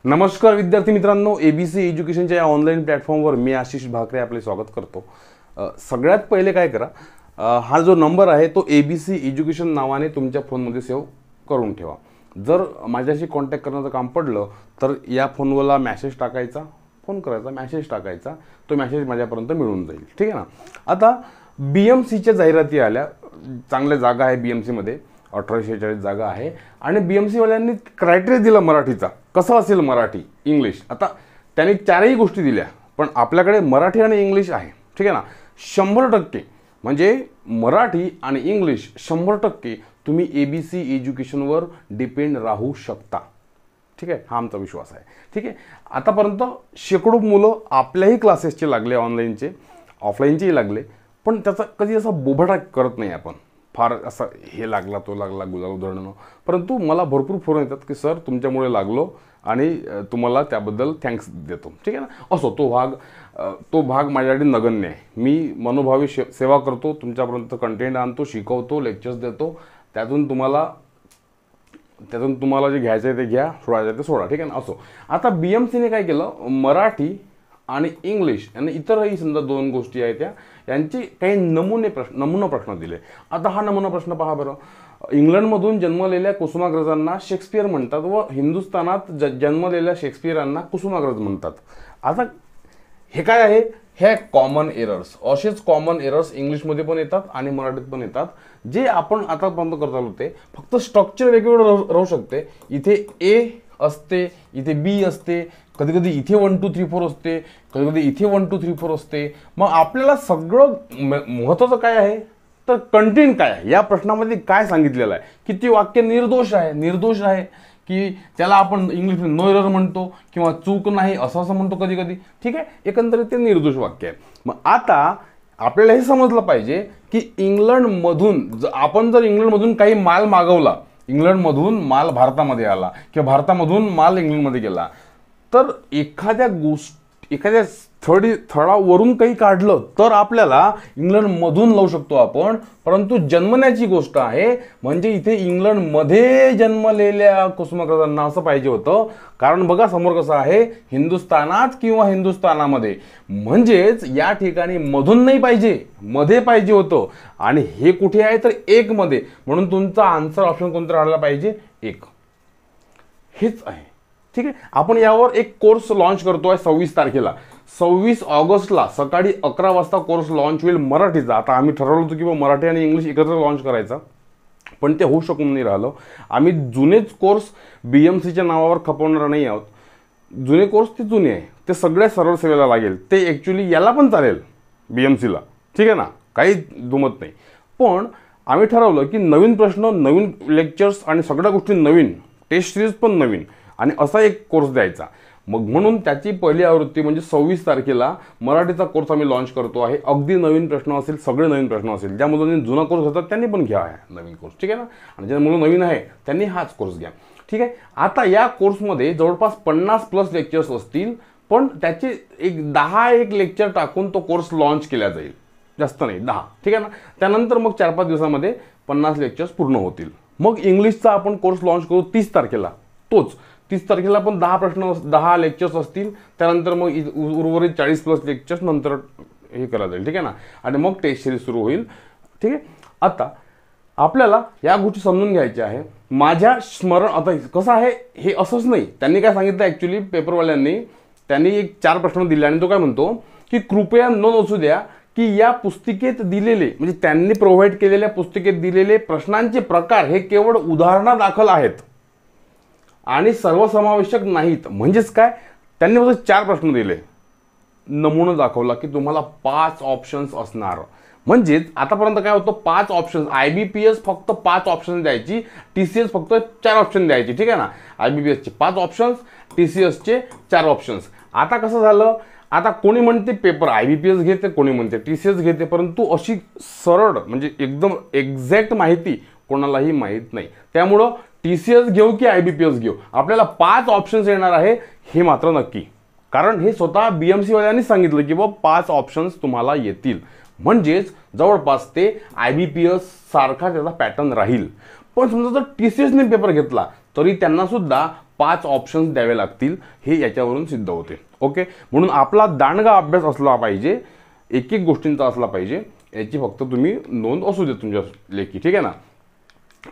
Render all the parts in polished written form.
नमस्कार विद्यार्थी मित्रांनो, एबीसी एज्युकेशनच्या या ऑनलाईन प्लॅटफॉर्मवर मी आशिष भाकरे आपले स्वागत करतो। सगळ्यात पहिले काय करा, हा जो नंबर आहे तो एबीसी एज्युकेशन नावाने तुमच्या फोनमध्ये सेव्ह करून ठेवा। जर माझ्याशी कॉन्टॅक्ट करण्याचं काम पडलं तर या फोनवरला मेसेज टाकायचा, फोन करायचा, मेसेज टाकायचा, तो मेसेज माझ्यापर्यंत मिळून जाईल। ठीक आहे ना। आता बीएमसीच्या जाहिराती आल्या, चांगल्या जागा आहे बीएमसीमध्ये, 1846 जागा आहे आणि बीएमसी वाल्यांनी क्रायटेरिया दिला मराठीचा, कसं असेल मराठी इंग्लिश। आता त्यांनी चारही गोष्टी दिल्या, पण आपल्याकडे मराठी आणि इंग्लिश आहे। ठीक आहे ना। 100% म्हणजे मराठी आणि इंग्लिश 100% तुम्ही एबीसी एज्युकेशनवर डिपेंड राहू शकता। ठीक आहे, हा आमचा विश्वास आहे। ठीक आहे, आतापर्यंत शेकडो मुलं आपल्याही क्लासेसचे लागले, ऑनलाईनचे, ऑफलाईनचेही लागले, पण त्याचा कधी असा बोभाटा करत नाही आपण, फार असं हे लागला तो लागला गुलाल उधळणं। परंतु मला भरपूर फोन येतात की सर तुमच्यामुळे लागलो आणि तुम्हाला त्याबद्दल थँक्स देतो। ठीक आहे ना। असो, तो भाग माझ्यासाठी नगण्य आहे। मी मनोभावी सेवा करतो, तुमच्यापर्यंत कंटेंट आणतो, शिकवतो, लेक्चर्स देतो, त्यातून तुम्हाला जे घ्यायचं आहे ते घ्या, सोडायचं आहे ते सोडा। ठीक आहे ना। असो, आता बीएमसीने काय केलं, मराठी आणि इंग्लिश आणि इतरही समजा दोन गोष्टी आहेत यांचे काही नमुना प्रश्न दिले। आता हा नमुना प्रश्न पहा बरं। इंग्लंडमधून जन्मलेल्या कुसुमाग्रजांना शेक्सपियर म्हणतात व हिंदुस्थानात जन्मलेल्या शेक्सपियरांना कुसुमाग्रज म्हणतात। आता हे काय आहे, हे कॉमन एरर्स, असेच कॉमन एरर्स इंग्लिशमध्ये पण येतात आणि मराठीत पण येतात, जे आपण आतापर्यंत करत आलो ते फक्त स्ट्रक्चर वेगवेगळं राहू शकते। इथे ए असते, इथे बी असते, कधी कधी इथे 1 2 3 4 असते, कधी कधी इथे 1 2 3 4 असते। मग आपल्याला सगळं महत्त्वाचं काय आहे तर कंटेंट काय आहे, या प्रश्नामध्ये काय सांगितलेलं आहे, किती वाक्य निर्दोष आहे की त्याला आपण इंग्लिशमध्ये नो एरर म्हणतो किंवा चूक नाही असं म्हणतो कधी कधी। ठीक आहे, एकंदरीत ते निर्दोष वाक्य आहे। मग आता आपल्याला हे समजलं पाहिजे की इंग्लंडमधून आपण जर इंग्लंडमधून काही माल मागवला, इंग्लंडमधून माल भारतामध्ये आला किंवा भारतामधून माल इंग्लंडमध्ये गेला, तर एखाद्या स्थळावरून काही काढलं तर आपल्याला इंग्लंडमधून लावू शकतो आपण, परंतु जन्मण्याची गोष्ट आहे, म्हणजे इथे इंग्लंडमध्ये जन्मलेल्या कुसुमाग्रजांना असं पाहिजे होतं। कारण बघा समोर कसं आहे, हिंदुस्थानात किंवा हिंदुस्थानामध्ये, म्हणजेच या ठिकाणी मधून नाही पाहिजे, मध्ये पाहिजे होतं। आणि हे कुठे आहे तर एक मध्ये, म्हणून तुमचा आन्सर ऑप्शन कोणता राहिला पाहिजे, एक, हेच आहे। ठीक आहे, आपण यावर एक कोर्स लॉन्च करतोय 26 तारखेला, 26 ऑगस्टला सकाळी 11 वाजता कोर्स लॉन्च होईल मराठीचा। आता आम्ही ठरवलं होतं की मराठी आणि इंग्लिश एकत्र लॉन्च करायचा, पण ते होऊ शकून नाही राहिलं। आम्ही जुनेच कोर्स बीएमसीच्या नावावर खपवणार नाही आहोत। जुने कोर्स ते जुने आहे, ते सगळ्या सरळ सेवेला लागेल, ते ॲक्च्युली याला पण चालेल बीएमसीला। ठीक आहे ना, काही दुमत नाही। पण आम्ही ठरवलं की नवीन प्रश्न, नवीन लेक्चर्स आणि सगळ्या गोष्टी नवीन, टेस्ट सिरीज पण नवीन, आणि असा एक कोर्स द्यायचा। मग म्हणून त्याची पहिली आवृत्ती म्हणजे 26 तारखेला मराठीचा कोर्स आम्ही लॉन्च करतो आहे। अगदी नवीन प्रश्न असेल, सगळे नवीन प्रश्न असेल। ज्या मुलांनी जुना कोर्स घेतात त्यांनी पण घ्या नवीन कोर्स। ठीक आहे ना। आणि ज्या मुलं नवीन आहे त्यांनी हाच कोर्स घ्या। ठीक आहे। आता या कोर्समध्ये जवळपास 50+ लेक्चर्स असतील, पण त्याचे एक 10 लेक्चर टाकून तो कोर्स लॉन्च केला जाईल, जास्त नाही, 10। ठीक आहे ना। त्यानंतर मग 4-5 दिवसामध्ये 50 लेक्चर्स पूर्ण होतील। मग इंग्लिशचा आपण कोर्स लॉन्च करू 30 तारखेला, तोच 30 तारखेला पण 10 लेक्चर्स असतील, त्यानंतर मग उर्वरित 40+ लेक्चर्स नंतर हे करायला जाईल। ठीक आहे ना। आणि मग टेस्ट सिरीज सुरू होईल। ठीक आहे। आता आपल्याला या गोष्टी समजून घ्यायच्या आहे। माझ्या स्मरण, आता कसं आहे हे असंच नाही, त्यांनी काय सांगितलं ॲक्च्युली पेपरवाल्यांनी, त्यांनी एक 4 प्रश्न दिले आणि तो काय म्हणतो की कृपया नोंद असू द्या की या पुस्तिकेत दिलेले, म्हणजे त्यांनी प्रोव्हाइड केलेल्या पुस्तिकेत दिलेले प्रश्नांचे प्रकार हे केवळ उदाहरणादाखल आहेत आणि सर्वसमावेशक नाहीत। म्हणजेच काय, त्यांनी फक्त 4 प्रश्न दिले, नमुना दाखवला की तुम्हाला 5 ऑप्शन्स असणार। म्हणजेच आतापर्यंत काय होतं, 5 ऑप्शन्स, IBPS फक्त 5 ऑप्शन द्यायची, TCS फक्त 4 ऑप्शन द्यायची। ठीक आहे ना। IBPSचे 5 ऑप्शन्स, TCSचे 4 ऑप्शन्स। आता कसं झालं, आता कोणी म्हणते पेपर IBPS घेते, कोणी म्हणते TCS घेते, परंतु अशी सरळ म्हणजे एकदम एक्झॅक्ट माहिती कोणालाही माहीत नाही। त्यामुळं TCS घेऊ की IBPS घेऊ, आपल्याला 5 ऑप्शन्स येणार आहे हे मात्र नक्की, कारण हे स्वतः BMC वाल्यांनी सांगितलं की 5 ऑप्शन्स तुम्हाला येतील। म्हणजेच जवळपास ते IBPS सारखा त्याचा पॅटर्न राहील। पण समजा जर TCSने पेपर घेतला तरी त्यांना सुद्धा 5 ऑप्शन्स द्यावे लागतील, हे याच्यावरून सिद्ध होते. ओके, म्हणून आपला दांडगा अभ्यास असला पाहिजे, एक एक गोष्टींचा असला पाहिजे, याची फक्त तुम्ही नोंद असू दे तुमच्या लेखी. ठीक आहे ना.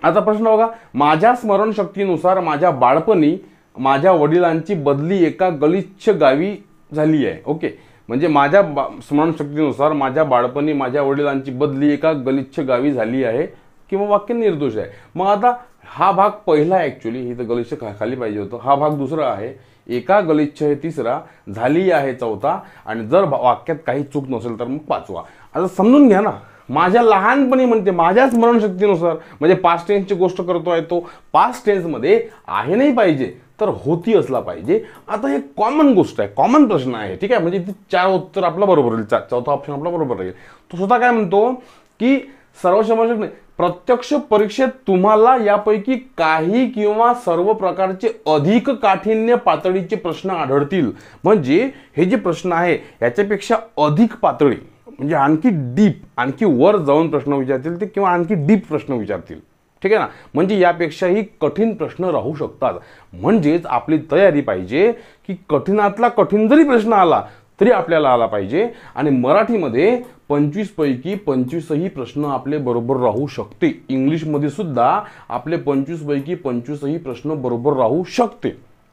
आता प्रश्न बघा, माझ्या स्मरणशक्तीनुसार माझ्या बाळपणी माझ्या वडिलांची बदली एका गलिच्छ गावी झाली आहे. ओके, म्हणजे माझ्या स्मरणशक्तीनुसार माझ्या बाळपणी माझ्या वडिलांची बदली एका गलिच्छ गावी झाली आहे किंवा वाक्य निर्दोष आहे. मग आता हा भाग पहिला आहे, ॲक्च्युली ही तर गलिच्छ खाली पाहिजे होतं. हा भाग दुसरा आहे, एका गलिच्छ हे तिसरा, झाली आहे चौथा, आणि जर वाक्यात काही चूक नसेल तर मग पाचवा. आता समजून घ्या ना, माझ्या लहानपणी म्हणते माझ्या स्मरणशक्तीनुसार, म्हणजे पास्ट टेन्सची गोष्ट करतोय तो पास्ट टेन्समध्ये आहे नाही पाहिजे तर होती असला पाहिजे. आता हे कॉमन गोष्ट आहे, कॉमन प्रश्न आहे. ठीक आहे, म्हणजे इथे 4 उत्तर आपलं बरोबर राहील, चौथा ऑप्शन आपला बरोबर राहील. तो स्वतः काय म्हणतो की सर्वसमावेशक नाही, प्रत्यक्ष परीक्षेत तुम्हाला यापैकी काही किंवा सर्व प्रकारचे अधिक काठिण्य पातळीचे प्रश्न आढळतील. म्हणजे हे जे प्रश्न आहे याच्यापेक्षा अधिक पातळी, म्हणजे आणखी डीप, आणखी वर जाऊन प्रश्न विचारतील ते, किंवा आणखी डीप प्रश्न विचारतील. ठीक आहे ना. म्हणजे यापेक्षाही कठीण प्रश्न राहू शकतात. म्हणजेच आपली तयारी पाहिजे की कठीणातला कठीण जरी प्रश्न आला तरी आपल्याला आला पाहिजे. आणि मराठीमध्ये 25 पैकी 25ही प्रश्न आपले बरोबर राहू शकते. इंग्लिशमध्ये सुद्धा आपले 25 पैकी 25ही प्रश्न बरोबर राहू शकते.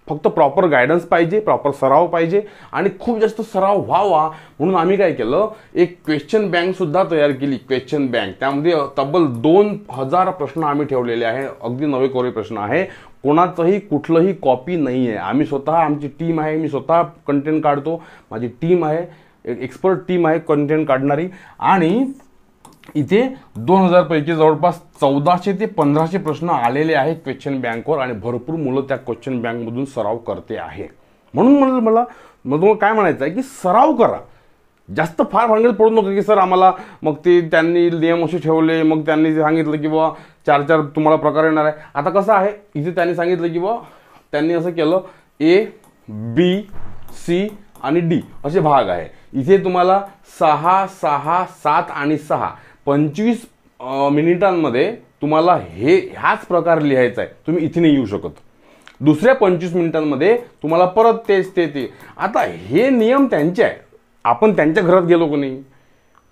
फक्त प्रॉपर गायडन्स पाहिजे, प्रॉपर सराव पाहिजे, आणि खूप जास्त सराव व्हावा म्हणून आम्ही काय केलं, एक क्वेश्चन बँक सुद्धा तयार केली. क्वेश्चन बँक, त्यामध्ये तब्बल 2000 प्रश्न आम्ही ठेवलेले आहे. अगदी नवे कोरे प्रश्न आहे, कोणाचंही कुठलंही कॉपी नाही आहे. आम्ही स्वतः, आमची टीम आहे, मी स्वतः कंटेंट काढतो, माझी टीम आहे, एक एक्सपर्ट टीम आहे कंटेंट काढणारी. आणि इथे 2000 पैकी जवळपास 1400 ते 1500 प्रश्न आलेले आहेत क्वेश्चन बँकवर, आणि भरपूर मुलं त्या क्वेश्चन बँकमधून सराव करते आहे. म्हणून मला तुम्हाला काय म्हणायचं आहे की सराव करा, जास्त फार भांगडीत पडू नका की सर आम्हाला, मग ते त्यांनी नियम असे ठेवले, मग त्यांनी सांगितलं की बाबा 4 तुम्हाला प्रकार येणार आहे. आता कसं आहे, इथे त्यांनी सांगितलं की बाबा त्यांनी असं केलं, A, B, C आणि D असे भाग आहे. इथे तुम्हाला 6, 6, 7 आणि 6 25 मिनिटांमध्ये तुम्हाला ह्याच प्रकार लिहायचा आहे. तुम्ही इथे नाही येऊ शकत. दुसऱ्या 25 मिनिटांमध्ये तुम्हाला परत तेच ते. आता हे नियम त्यांचे आहे, आपण त्यांच्या घरात गेलो की नाही,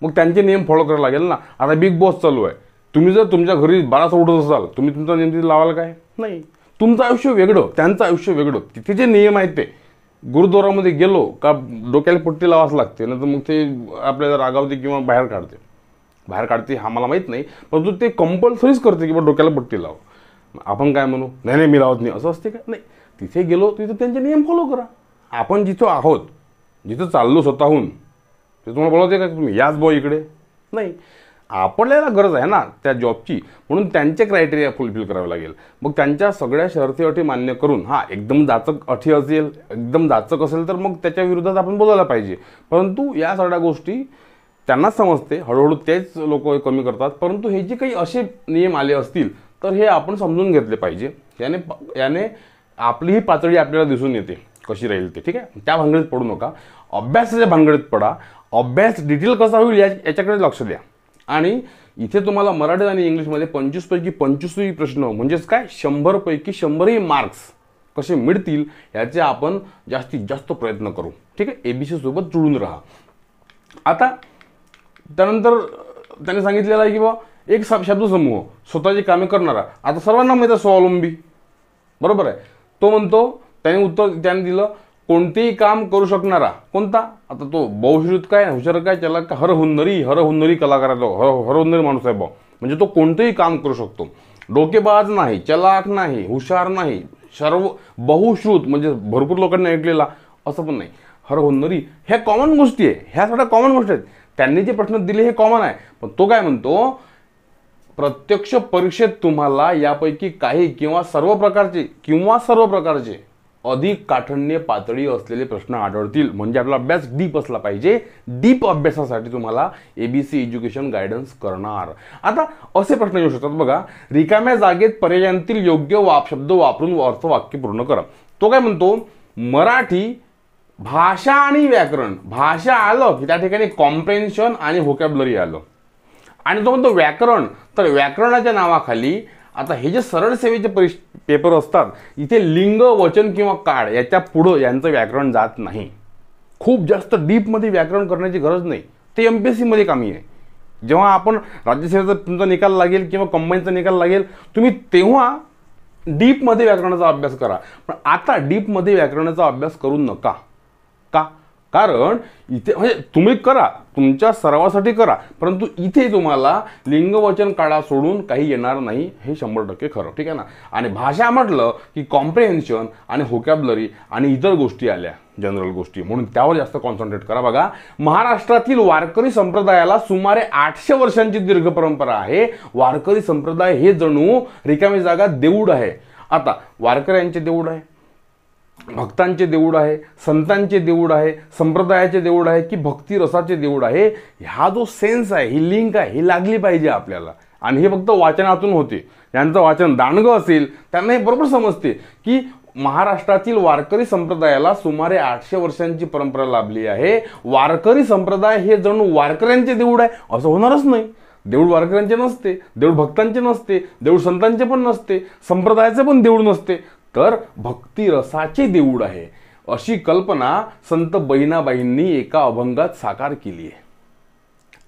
मग त्यांचे नियम फॉलो करायला लागेल ना. आता बिग बॉस चालू आहे, तुम्ही जर तुमच्या घरी 12 उठत असाल, तुम्ही तुमचा नियम तिथे लावाल काय? नाही. तुमचं आयुष्य वेगळं, त्यांचं आयुष्य वेगळं. तिथे जे नियम आहेत ते, गुरुद्वारामध्ये गेलो का डोक्याला पट्टी लावाच लागते, नाही तर मग ते आपल्याला रागावते किंवा बाहेर काढते हा मला माहीत नाही, परंतु ते कंपल्सरीच करते की बा डोक्याला पट्टी लाव. आपण काय म्हणू, नाही मी लावत नाही, असं असते का? नाही. तिथे गेलो तिथे त्यांचे नियम फॉलो करा. आपण जिथं आहोत, जिथं चाललो स्वतःहून, ते तुम्हाला बोलवते का तुम्ही याच बॉ इकडे? नाही. आपल्याला गरज आहे ना त्या जॉबची, म्हणून त्यांचे क्रायटेरिया फुलफिल करावे लागेल. मग त्यांच्या सगळ्या शर्ती अटी मान्य करून, एकदम जाचक अटी असेल, एकदम जाचक असेल तर मग त्याच्या विरोधात आपण बोलायला पाहिजे. परंतु या सगळ्या गोष्टी त्यांनाच समजते, हळूहळू तेच लोक कमी करतात. परंतु हे जे काही असे नियम आले असतील तर हे आपण समजून घेतले पाहिजे. याने आपली ही पातळी आपल्याला दिसून येते कशी राहील ते. ठीक आहे, त्या भानगडीत पडू नका, अभ्यासाच्या भानगडीत पडा. अभ्यास डिटेल कसा होईल याच्याकडे लक्ष द्या. आणि इथे तुम्हाला मराठी आणि इंग्लिशमध्ये 25 पैकी 25ही प्रश्न, म्हणजेच काय 100 पैकी 100ही मार्क्स कसे मिळतील याचे आपण जास्तीत जास्त प्रयत्न करू. ठीक आहे, ABC सोबत जुळून राहा. आता त्यानंतर त्यांनी सांगितलेलं आहे की बा एक शब्दसमूह स्वतःची कामे करणारा. आता सर्वांना माहिती आहे स्वावलंबी, बरोबर आहे. तो म्हणतो, त्याने दिलं कोणतेही काम करू शकणारा. कोणता? आता तो बहुश्रुत काय, हुशार काय, त्याला हरहुन्नरी कलाकार आहे, तो हरहुन्नरी माणूस आहे भाऊ. म्हणजे तो कोणतेही काम करू शकतो. डोकेबाज नाही, चलाक नाही, हुशार नाही, सर्व बहुश्रुत म्हणजे भरपूर लोकांनी ऐकलेला असं पण नाही. हरहुन्नरी ह्या कॉमन गोष्टी आहे, ह्या सगळ्या कॉमन गोष्टी आहेत. त्यांनी जे प्रश्न दिले हे कॉमन आहे. पण तो काय म्हणतो, प्रत्यक्ष परीक्षेत तुम्हाला यापैकी काही किंवा सर्व प्रकारचे अधिक काठिण्य पातळी असलेले प्रश्न आढळतील. म्हणजे आपला अभ्यास डीप असला पाहिजे. डीप अभ्यासासाठी तुम्हाला ABC एज्युकेशन गायडन्स करणार. आता असे प्रश्न येऊ शकतात बघा, रिकाम्या जागेत पर्यायांतील योग्य शब्द वापरून अर्थवाक्य पूर्ण करा. तो काय म्हणतो, मराठी भाषा आणि व्याकरण. भाषा आलं की त्या ठिकाणी कॉम्प्रेन्शन आणि व्होकॅब्युलरी आलं. आणि तो म्हणतो व्याकरण, तर व्याकरणाच्या नावाखाली आता हे जे सरळ सेवेचे पेपर असतात, इथे लिंग, वचन किंवा काळ याच्या पुढं यांचं व्याकरण जात नाही. खूप जास्त डीपमध्ये व्याकरण करण्याची गरज नाही. ते MPSC मध्ये कामी आहे. जेव्हा आपण राज्यसेवेचा तुमचा निकाल लागेल किंवा कंबाईनचा निकाल लागेल, तुम्ही तेव्हा डीपमध्ये व्याकरणाचा अभ्यास करा. पण आता डीपमध्ये व्याकरणाचा अभ्यास करू नका. का? कारण इथे म्हणजे तुम्ही करा, तुमच्या सरावासाठी करा, परंतु इथे तुम्हाला लिंग, वचन, काळा सोडून काही येणार नाही, हे 100% खरं. ठीक आहे ना. आणि भाषा म्हटलं की कॉम्प्रिहेन्शन आणि व्होकॅब्युलरी आणि इतर गोष्टी आल्या, जनरल गोष्टी, म्हणून त्यावर जास्त कॉन्सन्ट्रेट करा. बघा, महाराष्ट्रातील वारकरी संप्रदायाला सुमारे 800 वर्षांची दीर्घ परंपरा आहे. वारकरी संप्रदाय हे जणू रिकामी जागा देऊळ आहे. आता वारकऱ्यांचे देऊळ आहे, भक्तांचे देऊळ आहे, संतांचे देऊळ आहे, संप्रदायाचे देऊळ आहे की भक्ती रसाचे देऊळ आहे, हा जो सेन्स आहे, ही लिंक आहे, ही लागली पाहिजे आपल्याला. आणि हे फक्त वाचनातून होते. ज्यांचं वाचन दांडगं असेल त्यांना हे बरोबर समजते की महाराष्ट्रातील वारकरी संप्रदायाला सुमारे 800 वर्षांची परंपरा लाभली आहे. वारकरी संप्रदाय हे जणू वारकऱ्यांचे देऊळ आहे असं होणारच नाही. देऊळ वारकऱ्यांचे नसते, देऊळ भक्तांचे नसते, देऊळ संतांचे पण नसते, संप्रदायाचे पण देऊळ नसते, तर भक्ती रसाचे देऊळ आहे, अशी कल्पना संत बहिणाबाईंनी एका अभंगात साकार केली आहे.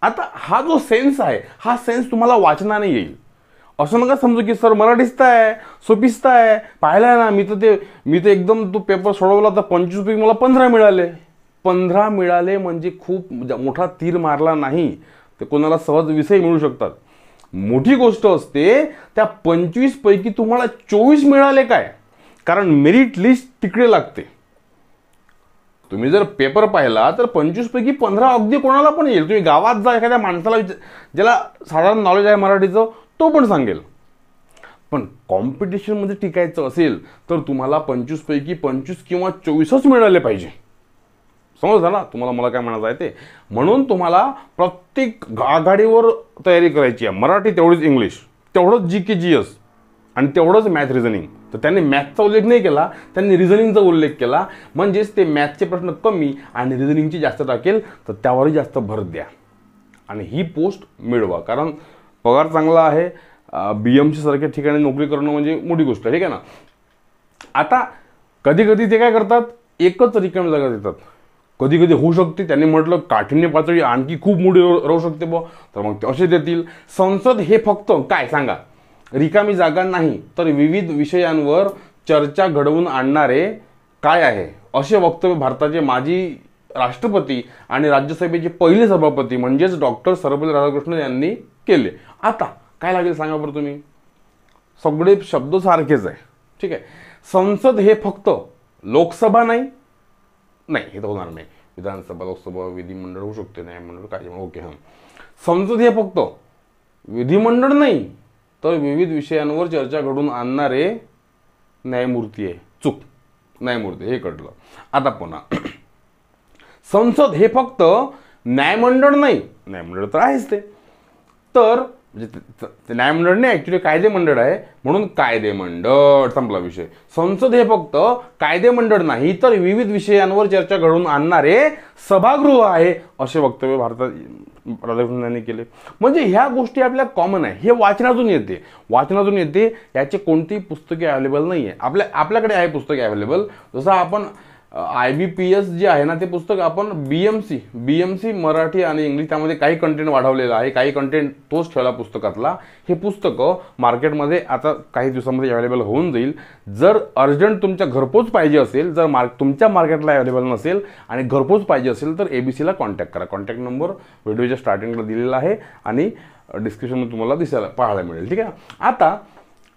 आता हा जो सेन्स आहे, हा सेन्स तुम्हाला वाचनाने येईल. असं नका समजू की सर मराठीच आहे, सोपीच आहे, पाहिलाय ना, मी तर एकदम तो पेपर सोडवला तर 25 पैकी मला 15 मिळाले. 15 मिळाले म्हणजे खूप मोठा तीर मारला नाही, ते कोणाला सहज विषय मिळू शकतात. मोठी गोष्ट असते त्या 25 पैकी तुम्हाला 24 मिळाले काय, कारण मेरिट लिस्ट तिकडे लागते. तुम्ही जर पेपर पाहिला तर 25 पैकी 15 अगदी कोणाला पण येईल. तुम्ही गावात जा, एखाद्या माणसाला ज्याला साधारण नॉलेज आहे मराठीचं, तो पण सांगेल. पण कॉम्पिटिशनमध्ये टिकायचं असेल तर तुम्हाला 25 पैकी 25 किंवा 24च मिळाले पाहिजे. समजलं ना तुम्हाला मला काय म्हणायचं आहे ते. म्हणून तुम्हाला प्रत्येक आघाडीवर तयारी करायची आहे. मराठी तेवढीच, इंग्लिश तेवढंच, GK GS आणि तेवढंच मॅथ रिझनिंग. तर त्यांनी मॅथचा उल्लेख नाही केला, त्यांनी रिझनिंगचा उल्लेख केला. म्हणजेच ते मॅथचे प्रश्न कमी आणि रिझनिंगची जास्त टाकेल, तर त्यावरही जास्त भर द्या आणि ही पोस्ट मिळवा. कारण पगार चांगला आहे. BMC सारख्या ठिकाणी नोकरी करणं म्हणजे मोठी गोष्ट आहे. ठीक आहे ना. आता कधी कधी ते काय करतात, एकच रिकामी जागा देतात. कधी कधी होऊ शकते त्यांनी म्हटलं काठिण्य पातळी आणखी खूप मोठी राहू शकते बुवा, तर मग ते असे देतील. संसद हे फक्त काय सांगा, रिकामी जागा नाही तर विविध विषयांवर चर्चा घडवून आणणारे काय आहे, असे वक्तव्य भारताचे माजी राष्ट्रपती आणि राज्यसभेचे पहिले सभापती म्हणजेच डॉक्टर सर्वपल्ली राधाकृष्णन यांनी केले. आता काय लागेल सांगा बरं तुम्ही, सगळे शब्द सारखेच आहे. ठीक आहे. संसद हे फक्त लोकसभा नाही, हे तर होणार नाही. विधानसभा, लोकसभा, विधिमंडळ होऊ शकते, न्यायमंडळ काय, ओके. हां, संसद हे फक्त विधिमंडळ नाही तर विविध विषयांवर चर्चा घडवून आणणारे न्यायमूर्ती आहे. चूक, न्यायमूर्ती हे कळलं. आता पुन्हा संसद हे फक्त न्यायमंडळ नाही, न्यायमंडळ तर आहेच ते, तर म्हणजे न्यायमंडळ नाही, ऍक्च्युली कायदेमंडळ आहे, म्हणून कायदेमंडळ, संपला विषय. संसद हे फक्त कायदेमंडळ नाही तर विविध विषयांवर चर्चा घडवून आणणारे सभागृह आहे, असे वक्तव्य भारतात राधाकृष्णन यांनी केले. म्हणजे ह्या गोष्टी आपल्या कॉमन आहे, हे वाचनातून येते. याचे कोणतीही पुस्तके अवेलेबल नाही आहे. आपल्याकडे आहे पुस्तके अवेलेबल. जसं आपण IBPS जे आहे ना, ते पुस्तक आपण BMC मराठी आणि इंग्लिश, त्यामध्ये काही कंटेंट वाढवलेला आहे, काही कंटेंट तोच ठेवला पुस्तकातला. हे पुस्तकं मार्केटमध्ये आता काही दिवसांमध्ये अवेलेबल होऊन जाईल. जर अर्जंट तुमच्या घरपोच पाहिजे असेल, जर तुमच्या मार्केटला अवेलेबल नसेल आणि घरपोच पाहिजे असेल तर ABCला कॉन्टॅक्ट करा. कॉन्टॅक्ट नंबर व्हिडिओच्या स्टार्टिंगला दिलेला आहे आणि डिस्क्रिप्शनमध्ये तुम्हाला पाहायला मिळेल. ठीक आहे. आता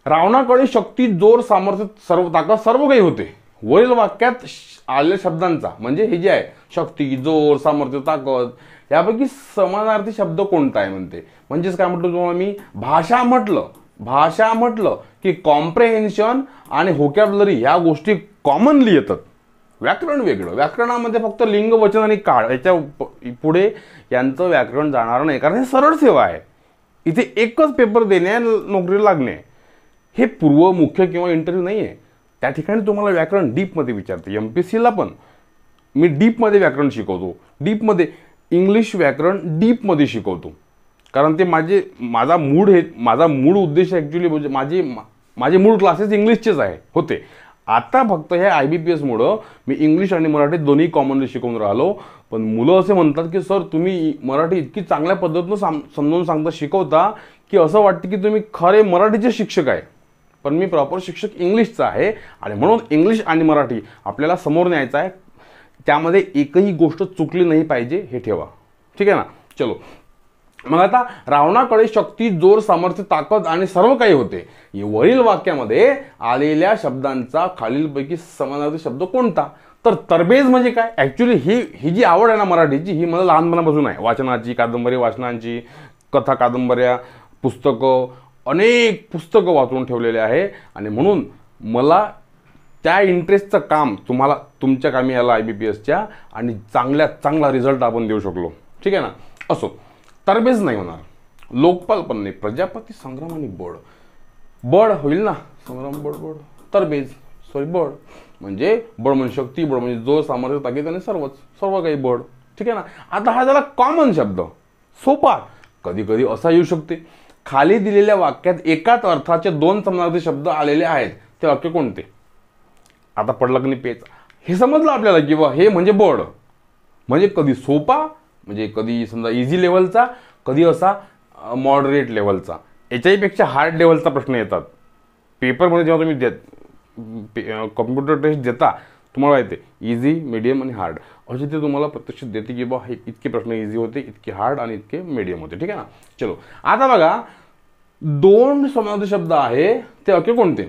रावणाकडे शक्ती, जोर, सामर्थ्य, सर्व ताकद सर्व काही होते. वरील वाक्यात आलेल्या शब्दांचा म्हणजे हे जे आहे शक्ती, जोर, सामर्थ्य, ताकद, यापैकी समानार्थी शब्द कोणता आहे म्हणते. म्हणजेच काय म्हटलं तुम्हाला मी, भाषा म्हटलं की कॉम्प्रेहेन्शन आणि व्होकॅब्युलरी ह्या गोष्टी कॉमनली येतात. व्याकरण वेगळं. व्याकरणामध्ये फक्त लिंग, वचन आणि काळ याच्या पुढे यांचं व्याकरण जाणार नाही, कारण हे सरळ सेवा आहे. इथे एकच पेपर देणे, नोकरीला लागणे, हे पूर्व, मुख्य किंवा इंटरव्ह्यू नाही आहे. त्या ठिकाणी तुम्हाला व्याकरण डीपमध्ये विचारते. MPSCला पण मी डीपमध्ये व्याकरण शिकवतो. डीपमध्ये इंग्लिश व्याकरण डीपमध्ये शिकवतो. कारण ते माझा मूळ उद्देश ॲक्च्युली म्हणजे माझे मूळ क्लासेस इंग्लिशचेच होते. आता फक्त ह्या IBPSमुळं मी इंग्लिश आणि मराठी दोन्ही कॉमनली शिकवून राहिलो. पण मुलं असे म्हणतात की सर तुम्ही मराठी इतकी चांगल्या पद्धतीनं समजावून सांगता शिकवता की असं वाटतं की तुम्ही खरे मराठीचे शिक्षक आहे. पण मी प्रॉपर शिक्षक इंग्लिशचा आहे आणि म्हणून इंग्लिश आणि मराठी आपल्याला समोर न्यायचं आहे. त्यामध्ये एकही गोष्ट चुकली नाही पाहिजे हे ठेवा. ठीक आहे ना. चलो मग आता रावणाकडे शक्ती, जोर, सामर्थ्य, ताकद आणि सर्व काही होते. वरील वाक्यामध्ये आलेल्या शब्दांचा खालीलपैकी समानार्थी शब्द कोणता? तर तरबेज म्हणजे काय? ॲक्च्युली ही जी आवड आहे ना मराठीची, ही मला लहानपणापासून आहे. वाचनाची, कादंबरी वाचनाची, कथा कादंबऱ्या, पुस्तकं, अनेक पुस्तकं वाचून ठेवलेले आहे आणि म्हणून मला त्या इंटरेस्टचं काम तुमच्या कामी याला IBPSच्या आणि चांगला रिझल्ट आपण देऊ शकलो. ठीक आहे ना. असो, तरबेज नाही होणार. लोकपाल पण नाही. प्रजापती, संग्राम आणि बळ होईल ना. संग्राम बळ तरबेज बळ म्हणजे बळ म्हणजे शक्ती, बळ म्हणजे जोर, सामर्थ्य, ताकद आणि सर्व काही बळ. ठीक आहे ना. आता हा झाला कॉमन शब्द, सोपा. कधी कधी असा येऊ शकते, खाली दिलेल्या वाक्यात एकाच अर्थाचे 2 समानार्थी शब्द आलेले आहेत, ते वाक्य कोणते? आता पडलं की नाही पेच, हे समजलं आपल्याला की हे म्हणजे बळ. म्हणजे कधी सोपा, म्हणजे कधी समजा इझी लेवलचा, कधी असा मॉडरेट लेवलचा. याच्याहीपेक्षा हार्ड लेवलचा प्रश्न येतात पेपरमध्ये. जेव्हा तुम्ही कॉम्प्युटर टेस्ट देता तुम्हाला येते इझी, मीडियम आणि हार्ड असे ते तुम्हाला प्रत्यक्षात देते की हे इतके प्रश्न इझी होते, इतके हार्ड आणि इतके मीडियम होते. ठीक आहे ना. चलो आता बघा, 2 समानार्थी शब्द आहे ते वाक्य कोणते?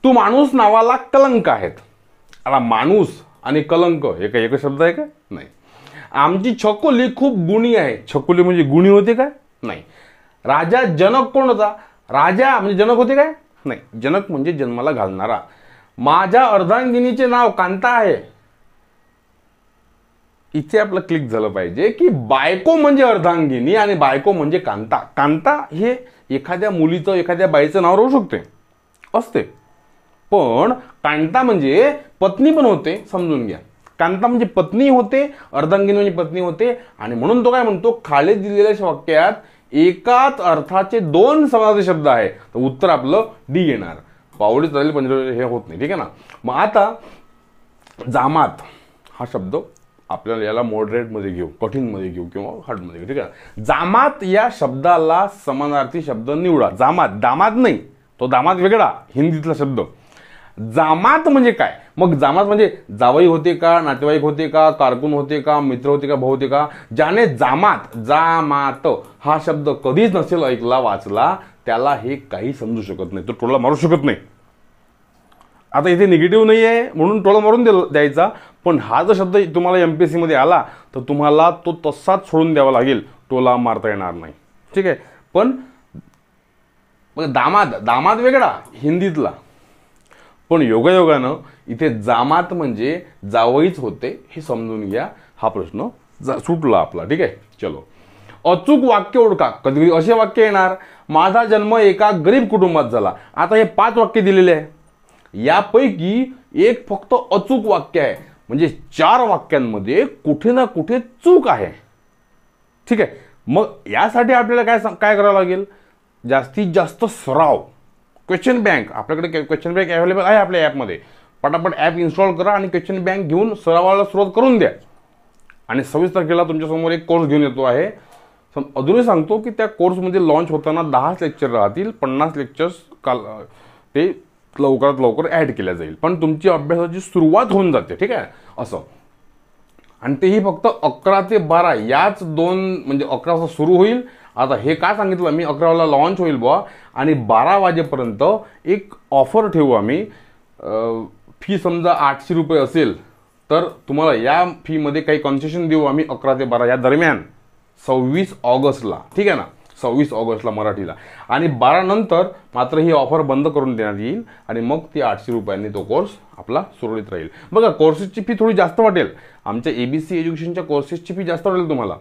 तू माणूस नावाला कलंक आहेत. आता माणूस आणि कलंक एक शब्द आहे का? नाही. आमची छकुली खूप गुणी आहे. छकुली म्हणजे गुणी होते काय? नाही. राजा जनक कोण होता? राजा म्हणजे जनक होते काय? नाही. जनक म्हणजे जन्माला घालणारा. माझ्या अर्धांगिनीचे नाव कांता आहे. इथे आपलं क्लिक झालं पाहिजे की बायको म्हणजे अर्धांगिनी आणि बायको म्हणजे कांता. कांता हे एखाद्या मुलीचं, एखाद्या बाईचं नाव राहू असते. पण कांता म्हणजे पत्नी पण होते, समजून घ्या. कांता म्हणजे पत्नी होते, अर्धांगिनी म्हणजे पत्नी होते. आणि म्हणून तो काय म्हणतो, खाली दिलेल्या वाक्यात एकाच अर्थाचे 2 समानार्थी शब्द आहे. तर उत्तर आपलं डी येणार. पावली चालेल पण हे होत नाही. ठीक आहे ना. मग आता जामात हा शब्द आपल्याला याला मॉडरेटमध्ये घेऊ, कठीणमध्ये घेऊ किंवा हार्डमध्ये घेऊ. ठीक आहे. जामात या शब्दाला समानार्थी शब्द निवडा. जामात, दामात नाही, तो दामात वेगळा हिंदीतला शब्द. जामात म्हणजे काय? मग जामात म्हणजे जावई होते का, नातेवाईक होते का, कारकून होते का, मित्र होते का, भाऊ होते का? ज्याने जामात हा शब्द कधीच नसेल ऐकला, वाचला, त्याला हे काही समजू शकत नाही, तो टोला मारू शकत नाही. आता इथे निगेटिव्ह नाही आहे म्हणून टोला मारून द्यायचा, पण हा जर शब्द तुम्हाला MPSC मध्ये आला तर तुम्हाला तो तसाच सोडून द्यावा लागेल, टोला मारता येणार नाही. ठीक आहे. पण दामाद वेगळा हिंदीतला. पण योगायोगानं इथे जामात म्हणजे जावईच होते हे समजून घ्या. हा प्रश्न सुटला आपला. ठीक आहे. चलो, अचूक वाक्य ओळखा. कधी असे वाक्य येणार, माझा जन्म एका गरीब कुटुंबात झाला. आता हे 5 वाक्य दिलेले आहे, यापैकी एक फक्त अचूक वाक्य आहे. म्हणजे 4 वाक्यांमध्ये कुठे ना कुठे चूक आहे. ठीक आहे. मग यासाठी आपल्याला काय करावं लागेल? जास्तीत जास्त सराव. क्वेश्चन बँक आपल्याकडे क्वेश्चन बँक अवेलेबल आहे आपल्या ॲपमध्ये. पटापट ॲप इन्स्टॉल करा आणि क्वेश्चन बँक घेऊन सरावाला सुरुवात करून द्या. आणि 26 तारखेला तुमच्यासमोर एक कोर्स घेऊन येतो आहे. अजूनही सांगतो की त्या कोर्समध्ये लॉन्च होताना 10 लेक्चर राहतील. 50 लेक्चर्स ते लवकरात लवकर ॲड केल्या जाईल. पण तुमची अभ्यासाची सुरुवात होऊन जाते. ठीक आहे. असं. आणि तेही फक्त 11 ते 12 याच 2 म्हणजे 11 वाजता सुरू होईल. आता हे काय सांगितलं मी, 11ला लॉन्च होईल बुवा आणि 12 वाजेपर्यंत एक ऑफर ठेवू आम्ही. फी समजा 800 रुपये असेल तर तुम्हाला या फीमध्ये काही कन्सेशन देऊ आम्ही 11 ते 12 या दरम्यान 26 ऑगस्टला. ठीक आहे ना. 26 ऑगस्टला मराठीला. आणि 12 नंतर मात्र ही ऑफर बंद करून देण्यात येईल आणि मग ती 800 रुपयांनी तो कोर्स आपला सुरळीत राहील. बघा, कोर्सेसची फी थोडी जास्त वाटेल. आमच्या ABC एज्युकेशनच्या कोर्सेसची फी जास्त वाटेल तुम्हाला.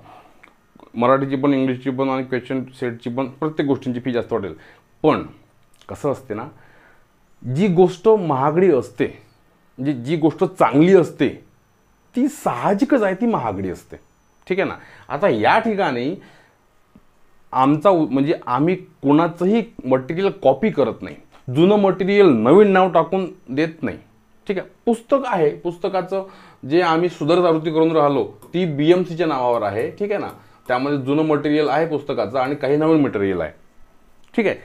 मराठीची पण, इंग्लिशची पण आणि क्वेश्चन सेटची पण, प्रत्येक गोष्टींची फी जास्त वाटेल. पण कसं असते ना, जी गोष्ट महागडी असते, म्हणजे जी गोष्ट चांगली असते ती साहजिकच आहे ती महागडी असते. ठीक आहे ना. आता या ठिकाणी आमचा म्हणजे आम्ही कोणाचंही मटेरियल कॉपी करत नाही, जुनं मटेरियल नवीन नाव टाकून देत नाही, ठीक आहे. पुस्तक आहे, पुस्तकाचं जे आम्ही सुधारित आवृत्ती करून राहिलो ती BMCच्या नावावर आहे, ठीक आहे ना. त्यामध्ये जुनं मटेरियल आहे पुस्तकाचं आणि काही नवीन मटेरियल आहे, ठीक आहे.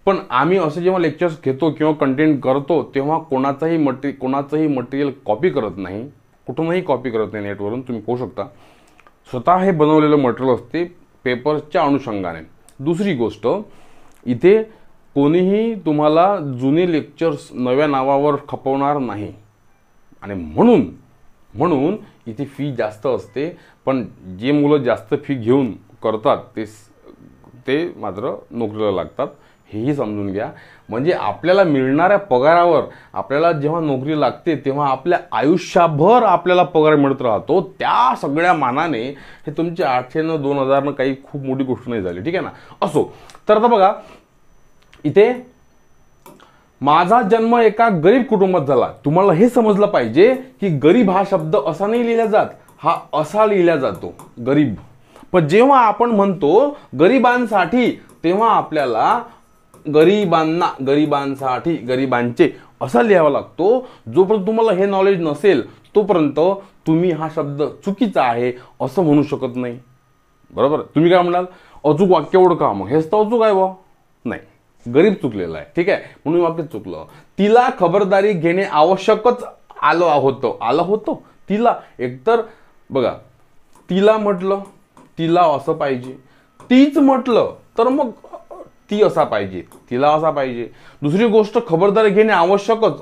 पण आम्ही असे जेव्हा लेक्चर्स घेतो किंवा कंटेंट करतो तेव्हा कोणाचंही मटेरियल कॉपी करत नाही, कुठूनही कॉपी करत नाही. नेटवरून तुम्ही पाहू शकता, स्वतः हे बनवलेलं मटेरियल असते पेपर्सच्या अनुषंगाने. दुसरी गोष्ट, इथे कोणीही तुम्हाला जुने लेक्चर्स नव्या नावावर खपवणार नाही आणि म्हणून इथे फी जास्त असते. पण जे मुलं जास्त फी घेऊन करतात ते मात्र नोकरीला लागतात, हेही समजून घ्या. म्हणजे आपल्याला मिळणाऱ्या पगारावर आपल्याला जेव्हा नोकरी लागते तेव्हा आपल्या आयुष्यभर आपल्याला पगार मिळत राहतो. त्या सगळ्या मानाने हे तुमचे 800 न 2000 काही खूप मोठी गोष्ट नाही झाली, ठीक आहे ना. असो, तर आता बघा, इथे माझा जन्म एका गरीब कुटुंबात झाला. तुम्हाला हे समजलं पाहिजे की गरीब हा शब्द असा नाही लिहिला जात, हा असा लिहिला जातो, गरीब. पण जेव्हा आपण म्हणतो गरिबांसाठी तेव्हा आपल्याला गरिबांसाठी, गरिबांचे असा लिहावा लागतो. जोपर्यंत तुम्हाला हे नॉलेज नसेल तोपर्यंत तुम्ही हा शब्द चुकीचा आहे असं म्हणू शकत नाही, बरोबर. तुम्ही काय म्हणाल, अचूक वाक्य ओळखा, मग हेच तर अचूक आहे बा. नाही, गरीब चुकलेला आहे, ठीक आहे, म्हणून वाक्य चुकलं. तिला खबरदारी घेणे आवश्यकच आलं होतं. तिला एकतर बघा, तिला म्हटलं तिला असं पाहिजे, तीच म्हटलं तर मग ती असा पाहिजे, तिला असा पाहिजे. दुसरी गोष्ट, खबरदारी घेणे आवश्यकच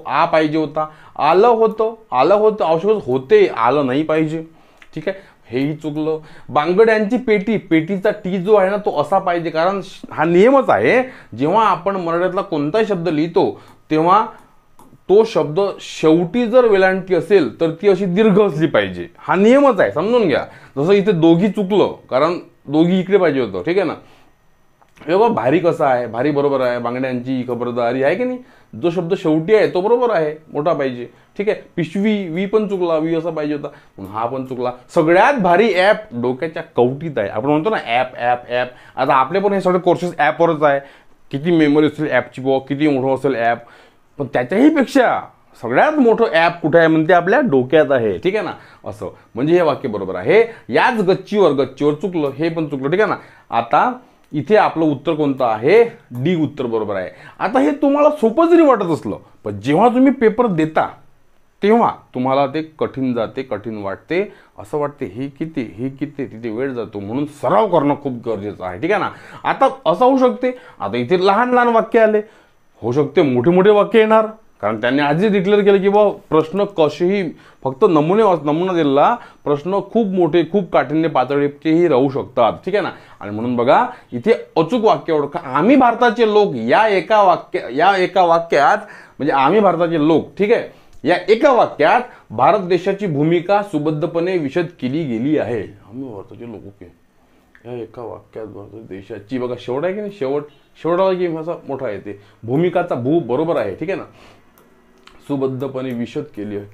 आ पाहिजे होता, आलं होतं आवश्यकच होते, आलं नाही पाहिजे, ठीक आहे, हेही चुकलं. बांगड्यांची पेटीचा टी जो आहे ना तो असा पाहिजे, कारण हा नियमच आहे. जेव्हा आपण मराठीतला कोणताही शब्द लिहितो तेव्हा तो शब्द शेवटी जर वेलांटी असेल तर ती अशी दीर्घ असली पाहिजे, हा नियमच आहे, समजून घ्या. जसं इथे दोघी चुकलं, कारण दोघी इकडे पाहिजे होतं, ठीक आहे ना. हे बघा, भारी कसा आहे, भारी बरोबर आहे, बांगड्यांची खबरदारी आहे की नाही, जो शब्द शेवटी आहे तो बरोबर आहे, मोठा पाहिजे, ठीक आहे. पिशवी, वी पण चुकला, वी असा पाहिजे होता, हा पण चुकला. सगळ्यात भारी ॲप डोक्याच्या कवटीत आहे. आपण म्हणतो ना ॲप. आता आपले पण हे सगळे कोर्सेस ॲपवरच आहे. किती मेमरी असेल ॲपची बॉ, किती मोठं असेल ॲप, पण त्याच्याही पेक्षा सगळ्यात मोठं ॲप कुठे आहे म्हणते, आपल्या डोक्यात आहे, ठीक आहे ना. असं म्हणजे हे वाक्य बरोबर आहे. याच गच्चीवर चुकलं, हे पण चुकलं, ठीक आहे ना. आता इथे आपलं उत्तर कोणतं आहे, डी उत्तर बरोबर आहे. आता हे तुम्हाला सोपं जरी वाटत असलं, पण जेव्हा तुम्ही पेपर देता तेव्हा तुम्हाला ते कठीण वाटते, असं वाटते हे किती तिथे वेळ जातो. म्हणून सराव करणं खूप गरजेचं आहे, ठीक आहे ना. आता असं होऊ शकते, आता इथे लहान वाक्य आले, होऊ शकते मोठे वाक्य येणार, कारण त्यांनी आधीच डिक्लेअर केलं की बा प्रश्न कसेही, फक्त नमुना दिलेला प्रश्न खूप मोठे, खूप काठिण्य पातळीचेही राहू शकतात, ठीक आहे ना. आणि म्हणून बघा, इथे अचूक वाक्य ओळखा. आम्ही भारताचे लोक या एका वाक्यात म्हणजे आम्ही भारताचे लोक, ठीक आहे, या एका वाक्यात भारत देशाची भूमिका सुबद्धपणे विशद केली गेली आहे. आम्ही भारताचे लोक, ओके, या एका वाक्यात भारत देशाची, बघा शेवट आहे की नाही, शेवटाला की असा मोठा येते, भूमिकाचा भू बरोबर आहे, ठीक आहे ना. सुबद्धपणे विशद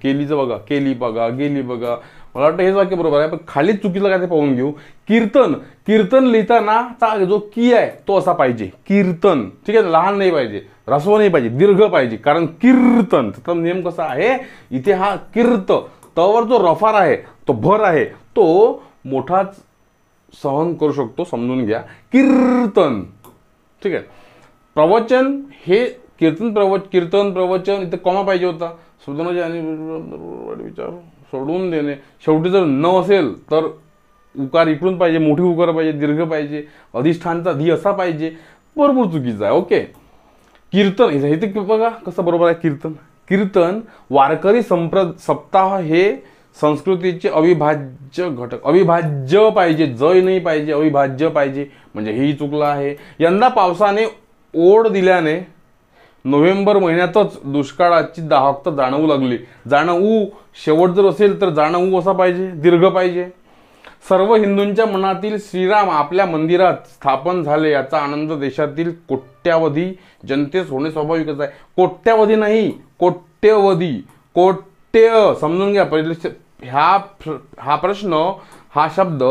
केलीचं बघा, गेली बघा, मला वाटतं हेच वाक्य बरोबर आहे. पण खाली चुकीचं काय ते पाहून घेऊ. कीर्तन लिहिताना जो की आहे तो असा पाहिजे, कीर्तन, ठीक आहे, लहान नाही पाहिजे, ऱ्हस्व नाही पाहिजे, दीर्घ पाहिजे, कारण कीर्तन. तर नियम कसा आहे, इथे हा कीर्त तवर जो रफार आहे, तो भर आहे, तो मोठाच सहन करू शकतो, समजून घ्या. कीर्तन, ठीक आहे. प्रवचन, हे कीर्तन प्रवचन, इथे कॉमा पाहिजे होता. शोधनाचे आणि विचार सोडून देणे, शेवटी जर न असेल तर उकार इकडून पाहिजे, मोठी उकार पाहिजे, दीर्घ पाहिजे, अधिष्ठानचा धी असा पाहिजे, भरपूर चुकीचा आहे, ओके. कीर्तन, इथे बघा कसं बरोबर आहे. कीर्तन वारकरी सप्ताह हे संस्कृतीचे अविभाज्य घटक, अविभाज्य पाहिजे, जय नाही पाहिजे, अविभाज्य पाहिजे, म्हणजे हेही चुकलं आहे. यंदा पावसाने ओढ दिल्याने नोव्हेंबर महिन्यातच दुष्काळाची दाहकता जाणवू लागली. जाणवू शेवट जर असेल तर जाणवू असा पाहिजे, दीर्घ पाहिजे. सर्व हिंदूंच्या मनातील श्रीराम आपल्या मंदिरात स्थापन झाले याचा आनंद देशातील कोट्यावधी जनतेस होणे स्वाभाविकच आहे. कोट्यावधी नाही, कोट्यवधी, समजून घ्या. पहिले हा प्रश्न, हा शब्द